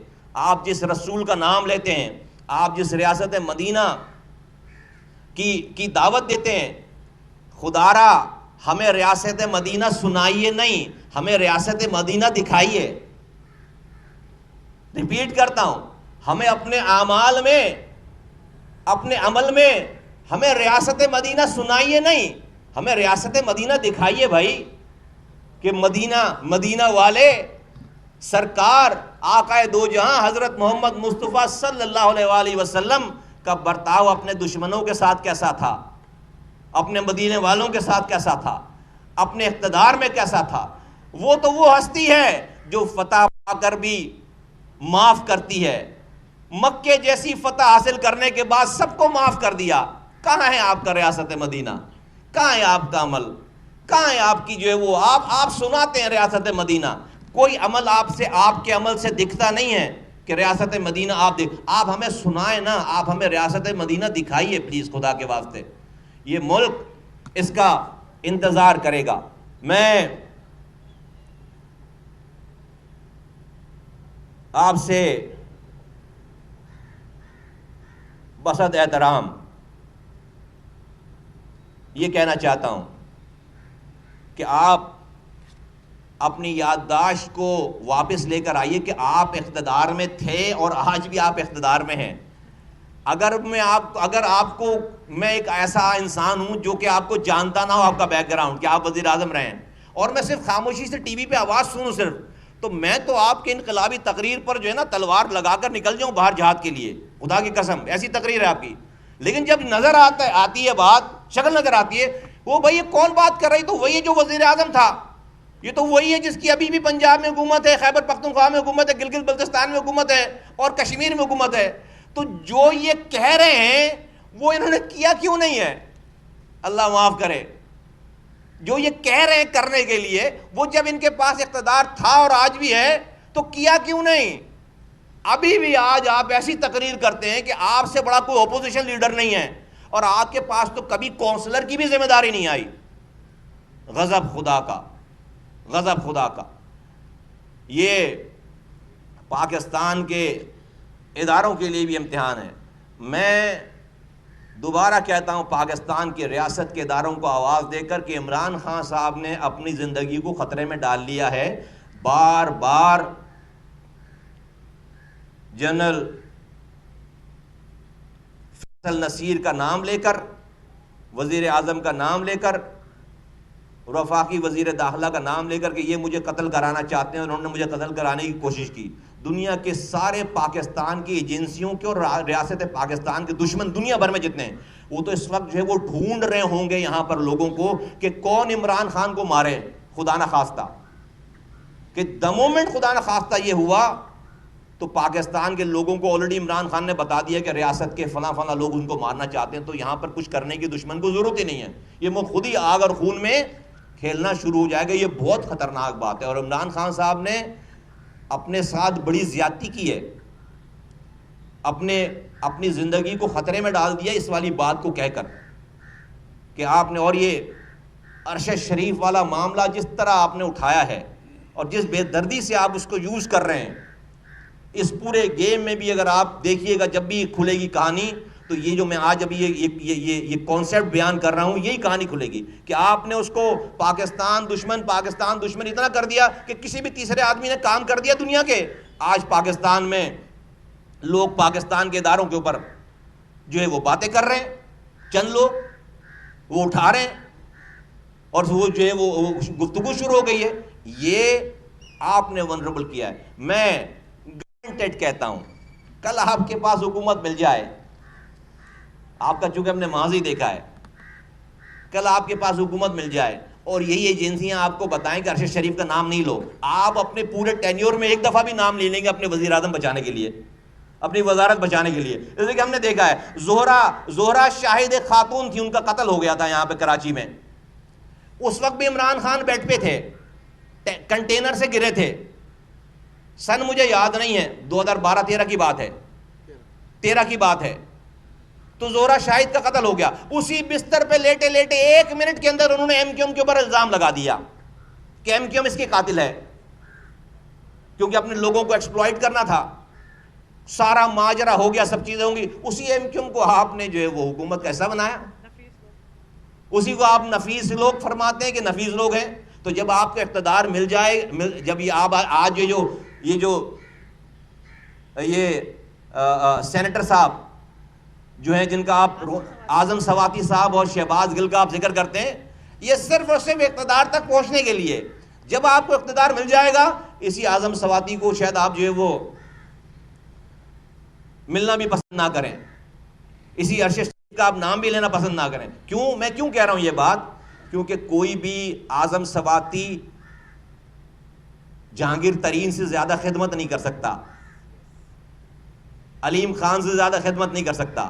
Speaker 1: آپ جس رسول کا نام لیتے ہیں، آپ جس ریاست مدینہ کی دعوت دیتے ہیں، خدا را ہمیں ریاست مدینہ سنائیے نہیں، ہمیں ریاست مدینہ دکھائیے. ریپیٹ کرتا ہوں، ہمیں اپنے اعمال میں، اپنے عمل میں ہمیں ریاست مدینہ سنائیے نہیں، ہمیں ریاست مدینہ دکھائیے بھائی. کہ مدینہ والے سرکار آقائے دو جہاں حضرت محمد مصطفیٰ صلی اللہ علیہ وآلہ وسلم کا برتاؤ اپنے دشمنوں کے ساتھ کیسا تھا، اپنے مدینے والوں کے ساتھ کیسا تھا، اپنے اقتدار میں کیسا تھا. وہ تو وہ ہستی ہے جو فتح پا کر بھی معاف کرتی ہے. مکے جیسی فتح حاصل کرنے کے بعد سب کو معاف کر دیا. کہاں ہے آپ کا ریاست مدینہ؟ کہاں ہے آپ کا عمل؟ کہاں ہے آپ کی جو ہے وہ آپ سناتے ہیں ریاست مدینہ، کوئی عمل آپ کے عمل سے دکھتا نہیں ہے کہ ریاست مدینہ آپ ہمیں سنائیں نا، آپ ہمیں ریاست مدینہ دکھائیے پلیز خدا کے واسطے. یہ ملک اس کا انتظار کرے گا. میں آپ سے بسط احترام یہ کہنا چاہتا ہوں کہ آپ اپنی یادداشت کو واپس لے کر آئیے کہ آپ اقتدار میں تھے اور آج بھی آپ اقتدار میں ہیں. اگر آپ کو میں ایک ایسا انسان ہوں جو کہ آپ کو جانتا نہ ہو، آپ کا بیک گراؤنڈ کہ آپ وزیر اعظم رہے ہیں، اور میں صرف خاموشی سے ٹی وی پہ آواز سنوں صرف، تو میں تو آپ کے انقلابی تقریر پر جو ہے نا تلوار لگا کر نکل جاؤں باہر جہاد کے لیے. خدا کی قسم ایسی تقریر ہے آپ کی. لیکن جب نظر آتی ہے بات، شکل نظر آتی ہے، وہ بھائی یہ کون بات کر رہی، تو وہی جو وزیر اعظم تھا، یہ تو وہی ہے جس کی ابھی بھی پنجاب میں حکومت ہے، خیبر پختونخوا میں حکومت ہے، گلگت بلتستان میں حکومت ہے، اور کشمیر میں حکومت ہے. تو جو یہ کہہ رہے ہیں وہ انہوں نے کیا کیوں نہیں ہے؟ اللہ معاف کرے. جو یہ کہہ رہے ہیں کرنے کے لیے، وہ جب ان کے پاس اقتدار تھا اور آج بھی ہے تو کیا کیوں نہیں؟ ابھی بھی آج آپ ایسی تقریر کرتے ہیں کہ آپ سے بڑا کوئی اپوزیشن لیڈر نہیں ہے، اور آپ کے پاس تو کبھی کونسلر کی بھی ذمہ داری نہیں آئی. غضب خدا کا، غضب خدا کا. یہ پاکستان کے اداروں کے لیے بھی امتحان ہے. میں دوبارہ کہتا ہوں، پاکستان کے ریاست کے اداروں کو آواز دے کر کہ عمران خان صاحب نے اپنی زندگی کو خطرے میں ڈال لیا ہے. بار بار جنرل فیصل نصیر کا نام لے کر، وزیر اعظم کا نام لے کر، وفاقی وزیر داخلہ کا نام لے کر کہ یہ مجھے قتل کرانا چاہتے ہیں، انہوں نے مجھے قتل کرانے کی کوشش کی. دنیا کے سارے پاکستان کی ایجنسیوں کے اور ریاست پاکستان کے دشمن دنیا بھر میں جتنے ہیں، وہ تو اس وقت جو ہے وہ ڈھونڈ رہے ہوں گے یہاں پر لوگوں کو کہ کون عمران خان کو مارے. خدا نہ خواستہ کہ دا مومنٹ خدا نہ خواستہ یہ ہوا تو پاکستان کے لوگوں کو آلریڈی عمران خان نے بتا دیا کہ ریاست کے فلاں فلاں لوگ ان کو مارنا چاہتے ہیں، تو یہاں پر کچھ کرنے کی دشمن کو ضرورت ہی نہیں ہے. یہ وہ خود ہی آگ اور خون میں کھیلنا شروع ہو جائے گا. یہ بہت خطرناک بات ہے. اور عمران خان صاحب نے اپنے ساتھ بڑی زیادتی کی ہے، اپنی زندگی کو خطرے میں ڈال دیا اس والی بات کو کہہ کر کہ آپ نے، اور یہ عرش شریف والا معاملہ جس طرح آپ نے اٹھایا ہے اور جس بے دردی سے آپ اس کو یوز کر رہے ہیں، اس پورے گیم میں بھی اگر آپ دیکھیے گا جب بھی کھلے گی کہانی، تو یہ جو میں آج ابھی یہ کانسیپٹ بیان کر رہا ہوں، یہی کہانی کھلے گی کہ آپ نے اس کو پاکستان دشمن اتنا کر دیا کہ کسی بھی تیسرے آدمی نے کام کر دیا دنیا کے. آج پاکستان میں لوگ پاکستان کے اداروں کے اوپر جو ہے وہ باتیں کر رہے ہیں، چند لوگ وہ اٹھا رہے ہیں اور وہ جو ہے وہ گفتگو شروع ہو گئی ہے. یہ آپ نے ونربل کیا ہے. میں گارنٹیڈ کہتا ہوں کل آپ کے پاس حکومت مل جائے، آپ کا چونکہ ہم نے ماضی دیکھا ہے، کل آپ کے پاس حکومت مل جائے اور یہی ایجنسیاں آپ کو بتائیں کہ ارشد شریف کا نام نہیں لو. آپ اپنے پورے ٹینیور میں ایک دفعہ بھی نام لے لیں گے اپنے وزیر اعظم بچانے کے لیے, اپنی وزارت بچانے کے لیے. جیسے کہ ہم نے دیکھا ہے زہرا شاہد ایک خاتون تھی, ان کا قتل ہو گیا تھا یہاں پہ کراچی میں. اس وقت بھی عمران خان بیٹھ پہ تھے, کنٹینر سے گرے تھے. سن مجھے یاد نہیں ہے, 2012-13 کی بات ہے, 13 کی بات ہے. تو زہرا شاہد کا قتل ہو گیا. اسی بستر پہ لیٹے لیٹے 1 منٹ کے اندر انہوں نے ایم کیو ایم کے اوپر الزام لگا دیا کہ ایم کیو ایم اس کے قاتل ہے, کیونکہ اپنے لوگوں کو ایکسپلائٹ کرنا تھا. سارا ماجرا ہو گیا, سب چیزیں ہوں گی. اسی ایم کیو ایم کو آپ نے جو ہے وہ حکومت کا حصہ بنایا, اسی کو آپ نفیس لوگ فرماتے ہیں کہ نفیس لوگ ہیں. تو جب آپ کو اقتدار مل جائے, جب یہ آپ آج یہ سینیٹر صاحب جو ہیں, جن کا آپ اعظم سواتی صاحب اور شہباز گل کا آپ ذکر کرتے ہیں, یہ صرف اور صرف اقتدار تک پہنچنے کے لیے. جب آپ کو اقتدار مل جائے گا, اسی اعظم سواتی کو شاید آپ جو ہے وہ ملنا بھی پسند نہ کریں, اسی ارشد شریف کا آپ نام بھی لینا پسند نہ کریں. کیوں میں کیوں کہہ رہا ہوں یہ بات؟ کیونکہ کوئی بھی اعظم سواتی جہانگیر ترین سے زیادہ خدمت نہیں کر سکتا, علیم خان سے زیادہ خدمت نہیں کر سکتا,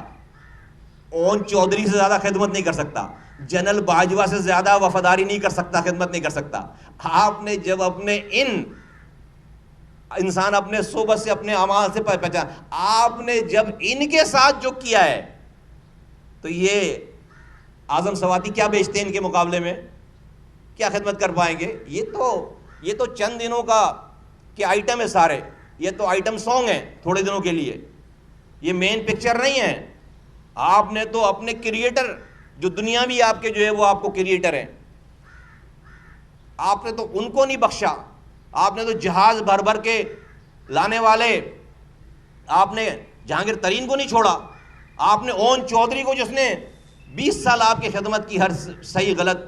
Speaker 1: اون چودھری سے زیادہ خدمت نہیں کر سکتا, جنرل باجوہ سے زیادہ وفاداری نہیں کر سکتا, خدمت نہیں کر سکتا. آپ نے جب اپنے انسان اپنے صحبت سے, اپنے اعمال سے پہچان, آپ نے جب ان کے ساتھ جو کیا ہے, تو یہ اعظم سواتی کیا بیچتے ہیں ان کے مقابلے میں؟ کیا خدمت کر پائیں گے؟ یہ تو چند دنوں کا کہ آئٹم ہے سارے, یہ تو آئٹم سانگ ہیں تھوڑے دنوں کے لیے, یہ مین پکچر نہیں ہے. آپ نے تو اپنے کریٹر, جو دنیا بھی آپ کے جو ہے وہ آپ کو کریٹر ہیں, آپ نے تو ان کو نہیں بخشا. آپ نے تو جہاز بھر بھر کے لانے والے, آپ نے جہانگیر ترین کو نہیں چھوڑا. آپ نے اون چودھری کو, جس نے 20 سال آپ کی خدمت کی, ہر صحیح غلط,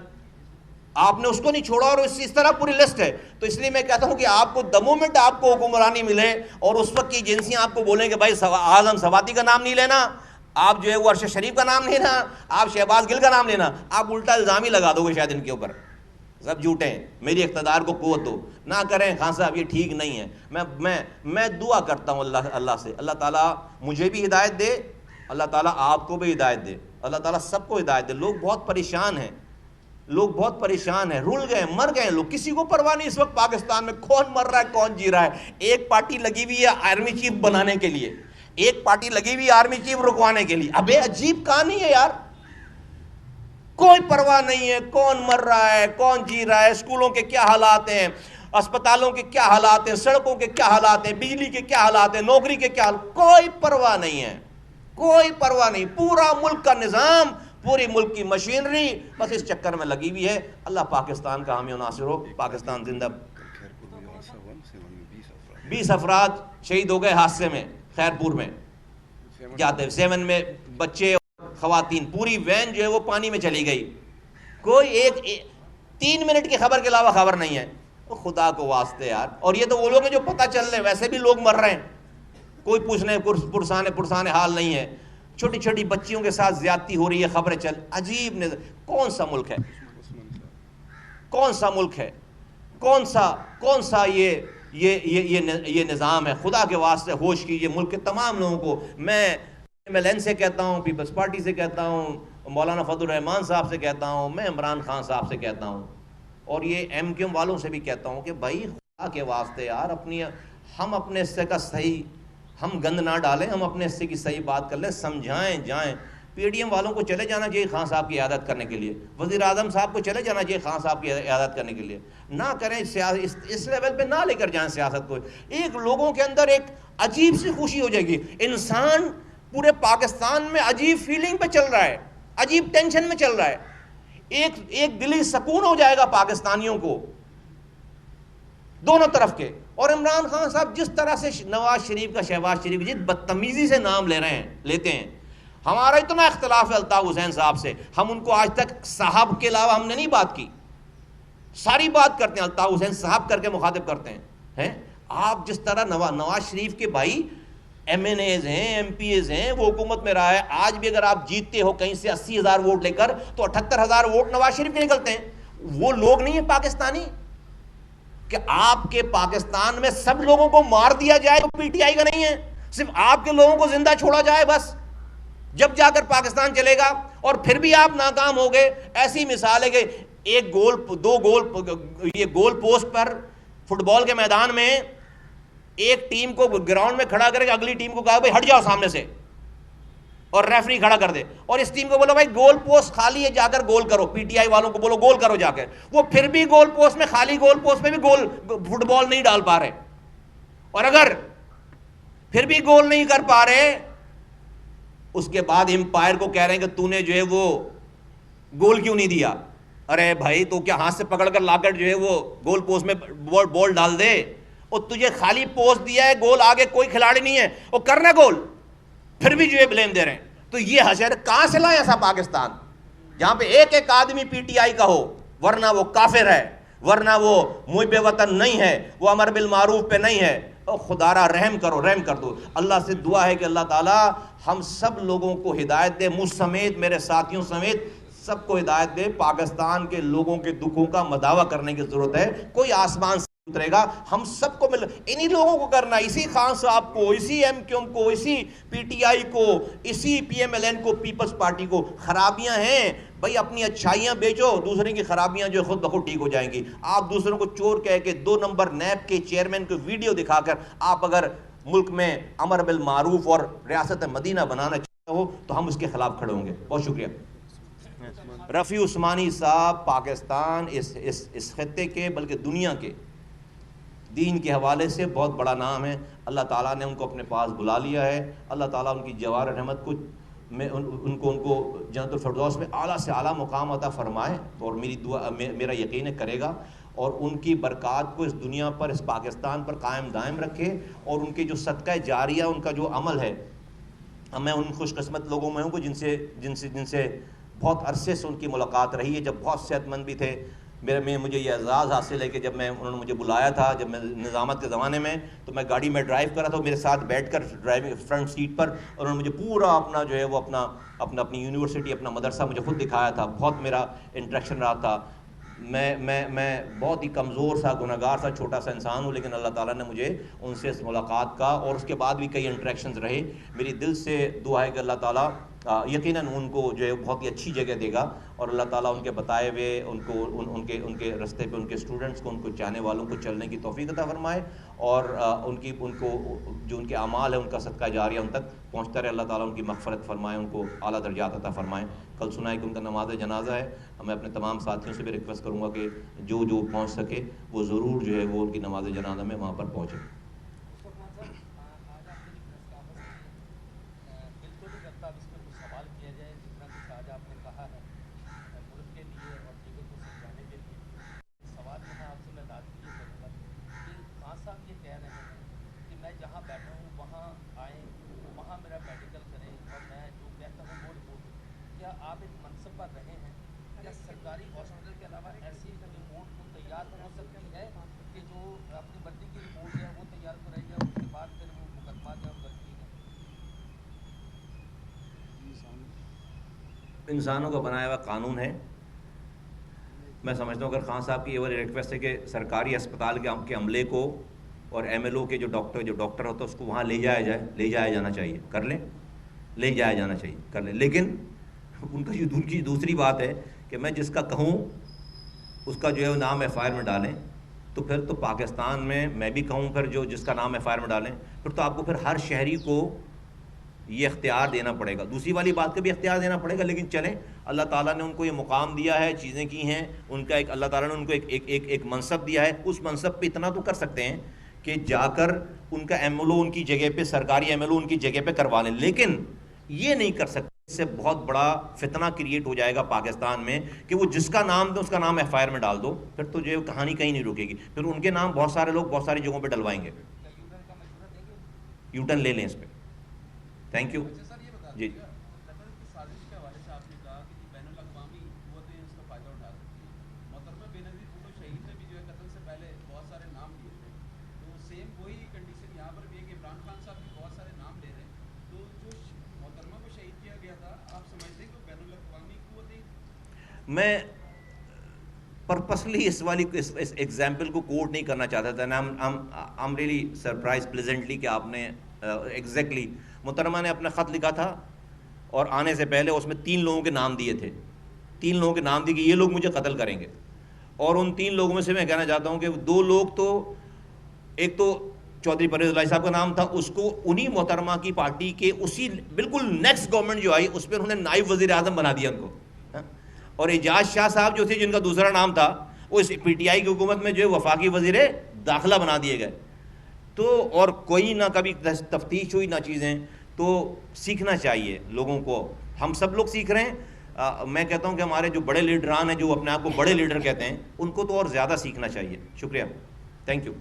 Speaker 1: آپ نے اس کو نہیں چھوڑا. اور اس طرح پوری لسٹ ہے. تو اس لیے میں کہتا ہوں کہ آپ کو the moment آپ کو حکمرانی ملے اور اس وقت کی ایجنسیاں آپ کو بولیں کہ بھائی اعظم سواتی کا نام نہیں لینا, آپ جو ہے وہ ارشد شریف کا نام لینا, آپ شہباز گل کا نام لینا, آپ الٹا الزام ہی لگا دو گے شاید ان کے اوپر. سب جھوٹے ہیں. میری اقتدار کو قوت دو. نہ کریں خان صاحب, یہ ٹھیک نہیں ہے. میں دعا کرتا ہوں اللہ سے, اللہ تعالیٰ مجھے بھی ہدایت دے, اللہ تعالیٰ آپ کو بھی ہدایت دے, اللہ تعالیٰ سب کو ہدایت دے. لوگ بہت پریشان ہیں, رول گئے, مر گئے لوگ, کسی کو پرواہ نہیں اس وقت پاکستان میں کون مر رہا ہے کون جی رہا ہے. ایک پارٹی لگی ہوئی ہے آرمی چیف بنانے کے لیے, ایک پارٹی لگی ہوئی ہے آرمی چیف رکوانے کے لیے. ابے عجیب کہانی ہے یار, کوئی پرواہ نہیں ہے کون مر رہا ہے کون جی رہا ہے, اسکولوں کے کیا حالات ہیں, اسپتالوں کے کیا حالات ہیں, سڑکوں کے کیا حالات ہیں, بجلی کے کیا حالات ہیں, نوکری کے کیا حالات, کوئی پرواہ نہیں ہے, کوئی پرواہ نہیں. پورا ملک کا نظام, پوری ملک کی مشینری بس اس چکر میں لگی ہوئی ہے. اللہ پاکستان کا حامی و ناصر ہو. پاکستان زندہ. 20 افراد شہید ہو گئے حادثے میں, خیرپور میں جاتے 7 میں بچے خواتین, پوری وین جو ہے وہ پانی میں چلی گئی. کوئی 3 منٹ کی خبر کے علاوہ خبر نہیں ہے. خدا کو واسطے یار. اور یہ تو وہ لوگ ہیں جو پتہ چل رہے ہیں, ویسے بھی لوگ مر رہے ہیں, کوئی پوچھنے پرسانے حال نہیں ہے. چھوٹی چھوٹی بچیوں کے ساتھ زیادتی ہو رہی ہے, خبریں چل. عجیب کون سا ملک ہے, کون سا ملک ہے, کون سا یہ نظام ہے. خدا کے واسطے ہوش کیجیے ملک کے تمام لوگوں کو. میں MLN سے کہتا ہوں, پیپلز پارٹی سے کہتا ہوں, مولانا فضل الرحمان صاحب سے کہتا ہوں, میں عمران خان صاحب سے کہتا ہوں, اور یہ MQM والوں سے بھی کہتا ہوں کہ بھائی خدا کے واسطے یار ہم اپنے حصے کا صحیح, ہم گند نہ ڈالیں, ہم اپنے حصے کی صحیح بات کر لیں, سمجھائیں جائیں. PDM والوں کو چلے جانا چاہیے خان صاحب کی عیادت کرنے کے لیے, وزیر اعظم صاحب کو چلے جانا چاہیے خان صاحب کی عیادت کرنے کے لیے. نہ کریں اس لیول پہ نہ لے کر جائیں سیاست کو. ایک لوگوں کے اندر ایک عجیب سی خوشی ہو جائے گی. انسان پورے پاکستان میں عجیب فیلنگ پہ چل رہا ہے, عجیب ٹینشن میں چل رہا ہے. ایک دلی سکون ہو جائے گا پاکستانیوں کو دونوں طرف کے. اور عمران خان صاحب جس طرح سے نواز شریف کا, شہباز شریف جس بدتمیزی سے نام لیتے ہیں. ہمارا اتنا اختلاف ہے الطاف حسین صاحب سے, ہم ان کو آج تک صاحب کے علاوہ ہم نے نہیں بات کی, ساری بات کرتے ہیں الطاف حسین صاحب کر کے مخاطب کرتے ہیں. آپ جس طرح نواز شریف کے بھائی MNAs ہیں, MPAs ہیں, وہ حکومت میں رہا ہے. آج بھی اگر آپ جیتتے ہو کہیں سے 80,000 ووٹ لے کر, تو 78,000 ووٹ نواز شریف کے نکلتے ہیں. وہ لوگ نہیں ہیں پاکستانی کہ آپ کے پاکستان میں سب لوگوں کو مار دیا جائے تو پی ٹی آئی کا نہیں ہے، صرف آپ کے لوگوں کو زندہ چھوڑا جائے بس، جب جا کر پاکستان چلے گا، اور پھر بھی آپ ناکام ہو گئے۔ ایسی مثال ہے کہ ایک گول، دو گول، یہ گول پوسٹ پر فٹ بال کے میدان میں ایک ٹیم کو گراؤنڈ میں کھڑا کرے، اگلی ٹیم کو کہا بھائی ہٹ جاؤ سامنے سے، اور ریفری کھڑا کر دے، اور اس ٹیم کو بولو بھائی گول پوسٹ خالی ہے، جا کر گول کرو، پی ٹی آئی والوں کو بولو گول کرو جا کر، وہ پھر بھی گول پوسٹ میں، خالی گول پوسٹ میں بھی گول فٹ بال نہیں ڈال پا رہے، اور اگر پھر بھی گول نہیں کر پا رہے، اس کے بعد امپائر کو کہہ رہے ہیں کہ تو نے جو ہے وہ گول کیوں نہیں دیا؟ ارے بھائی تو کیا ہاتھ سے پکڑ کر لا کر جو ہے وہ گول پوسٹ میں بال ڈال دے؟ اور تجھے خالی پوسٹ دیا ہے، گول آگے کوئی کھلاڑی نہیں ہے، وہ کرنا گول، پھر بھی جو ہے بلیم دے رہے ہیں۔ تو یہ حشر کہاں سے لائے ایسا پاکستان جہاں پہ ایک ایک آدمی پی ٹی آئی کا ہو، ورنہ وہ کافر ہے، ورنہ وہ محب وطن نہیں ہے، وہ امر بالمعروف پہ نہیں ہے۔ خدا را رحم کرو، رحم کر دو۔ اللہ سے دعا ہے کہ اللہ تعالیٰ ہم سب لوگوں کو ہدایت دے، مجھ سمیت، میرے ساتھیوں سمیت سب کو ہدایت دے۔ پاکستان کے لوگوں کے دکھوں کا مداوع کرنے کی ضرورت ہے، کوئی آسمان سے اترے گا، ہم سب کو مل، انہی لوگوں کو کرنا، اسی خان صاحب کو، اسی ایم کیو ایم کو، اسی پی ٹی آئی کو، اسی پی ایم ایل این کو، پیپلز پارٹی کو۔ خرابیاں ہیں بھائی، اپنی اچھائیاں بیچو، دوسرے کی خرابیاں جو خود بخود ٹھیک ہو جائیں گی۔ آپ دوسروں کو چور کہہ کے 2 نمبر نیب کے چیئرمین کو ویڈیو دکھا کر آپ اگر ملک میں امر بالمعروف اور ریاست مدینہ بنانا چاہتے ہو تو ہم اس کے خلاف کھڑے ہوں گے۔ بہت شکریہ۔ رفیع عثمانی صاحب پاکستان، اس خطے کے بلکہ دنیا کے دین کے حوالے سے بہت بڑا نام ہے، اللہ تعالیٰ نے ان کو اپنے پاس بلا لیا ہے۔ اللہ تعالیٰ ان کی جوار رحمت کو میں ان کو جنت الفردوس میں اعلیٰ سے اعلیٰ مقام عطا فرمائے، اور میری دعا، میرا یقین ہے کرے گا، اور ان کی برکات کو اس دنیا پر، اس پاکستان پر قائم دائم رکھے، اور ان کے جو صدقہ جاریہ، ان کا جو عمل ہے، میں ان خوش قسمت لوگوں میں ہوں کہ جن سے بہت عرصے سے ان کی ملاقات رہی ہے، جب بہت صحت مند بھی تھے۔ مجھے یہ اعزاز حاصل ہے کہ جب انہوں نے مجھے بلایا تھا، جب میں نظامت کے زمانے میں، تو میں گاڑی میں ڈرائیو کر رہا تھا، میرے ساتھ بیٹھ کر ڈرائیونگ فرنٹ سیٹ پر، اور انہوں نے مجھے پورا اپنا جو ہے وہ اپنی یونیورسٹی، اپنا مدرسہ مجھے خود دکھایا تھا۔ بہت میرا انٹریکشن رہا تھا۔ میں بہت ہی کمزور سا، گنہگار سا، چھوٹا سا انسان ہوں، لیکن اللہ تعالیٰ نے مجھے ان سے اس ملاقات کا، اور اس کے بعد بھی کئی انٹریکشنز رہے۔ میری دل سے دعا ہے کہ اللہ تعالیٰ یقیناً ان کو جو ہے بہت ہی اچھی جگہ دے گا، اور اللہ تعالیٰ ان کے بتائے ہوئے، ان کے رستے پہ، ان کے اسٹوڈنٹس کو، ان کو چاہنے والوں کو چلنے کی توفیق عطا فرمائے، اور ان کو جو ان کے اعمال ہے ان کا صدقہ جاریہ ان تک پہنچتا رہے۔ اللہ تعالیٰ ان کی مغفرت فرمائے، ان کو اعلیٰ درجات عطا فرمائے۔ کل سنا ہے کہ ان کا نماز جنازہ ہے، میں اپنے تمام ساتھیوں سے بھی ریکویسٹ کروں گا کہ جو پہنچ سکے وہ ضرور جو ہے وہ ان کی نماز جنازہ میں وہاں پر پہنچے۔ انسانوں کا بنایا ہوا قانون ہے۔ میں سمجھتا ہوں اگر خان صاحب کی یہ والی ریکویسٹ ہے کہ سرکاری اسپتال کے عملے کو اور ایم ایل او کے جو ڈاکٹر ہوتا ہے اس کو وہاں لے جایا جانا چاہیے، کر لیں، لے جایا جانا چاہیے، کر لیں۔ لیکن ان کی دوسری بات ہے کہ میں جس کا کہوں اس کا جو ہے نام ایف آئی آر میں ڈالیں، تو پھر تو پاکستان میں بھی کہوں پھر جس کا نام ایف آئی آر میں ڈالیں، پھر تو آپ کو پھر ہر شہری کو یہ اختیار دینا پڑے گا، دوسری والی بات کا بھی اختیار دینا پڑے گا۔ لیکن چلیں، اللہ تعالیٰ نے ان کو یہ مقام دیا ہے، چیزیں کی ہیں، ان کا اللہ تعالیٰ نے ان کو ایک منصب دیا ہے، اس منصب پہ اتنا تو کر سکتے ہیں کہ جا کر ان کا ایم ایل او ان کی جگہ پہ، سرکاری ایم ایل او ان کی جگہ پہ کروا لیں۔ لیکن یہ نہیں کر سکتے، اس سے بہت بڑا فتنہ کریٹ ہو جائے گا پاکستان میں کہ وہ جس کا نام دے اس کا نام ایف آئی آر میں ڈال دو، پھر تو جو کہانی کہیں نہیں رکے گی، پھر ان کے نام بہت سارے لوگ بہت ساری جگہوں پہ ڈلوائیں گے۔ یو ٹرن لے لیں اس پہ۔ تھینک یو جی۔ میں پرپسلی اس والی اس ایگزامپل کو کوٹ نہیں کرنا چاہتا تھا. I'm really surprised pleasantly کہ آپ نے ایگزیکٹلی محترمہ نے اپنا خط لکھا تھا اور آنے سے پہلے اس میں 3 لوگوں کے نام دیے تھے, 3 لوگوں کے نام دیے کہ یہ لوگ مجھے قتل کریں گے. اور ان 3 لوگوں میں سے میں کہنا چاہتا ہوں کہ 2 لوگ تو, ایک تو چودھری پرویز الہی صاحب کا نام تھا, اس کو انہی محترمہ کی پارٹی کے اسی بالکل نیکسٹ گورنمنٹ جو آئی اس پہ انہوں نے نائب وزیر اعظم بنا دیا ان کو. اور اعجاز شاہ صاحب جو تھے جن کا دوسرا نام تھا وہ اس پی ٹی آئی کی حکومت میں جو ہے وفاقی وزیر داخلہ بنا دیے گئے. تو اور کوئی نہ کبھی تفتیش ہوئی نہ چیزیں. تو سیکھنا چاہیے لوگوں کو, ہم سب لوگ سیکھ رہے ہیں. میں کہتا ہوں کہ ہمارے جو بڑے لیڈران ہیں جو اپنے آپ کو بڑے لیڈر کہتے ہیں ان کو تو اور زیادہ سیکھنا چاہیے. شکریہ, تھینک یو.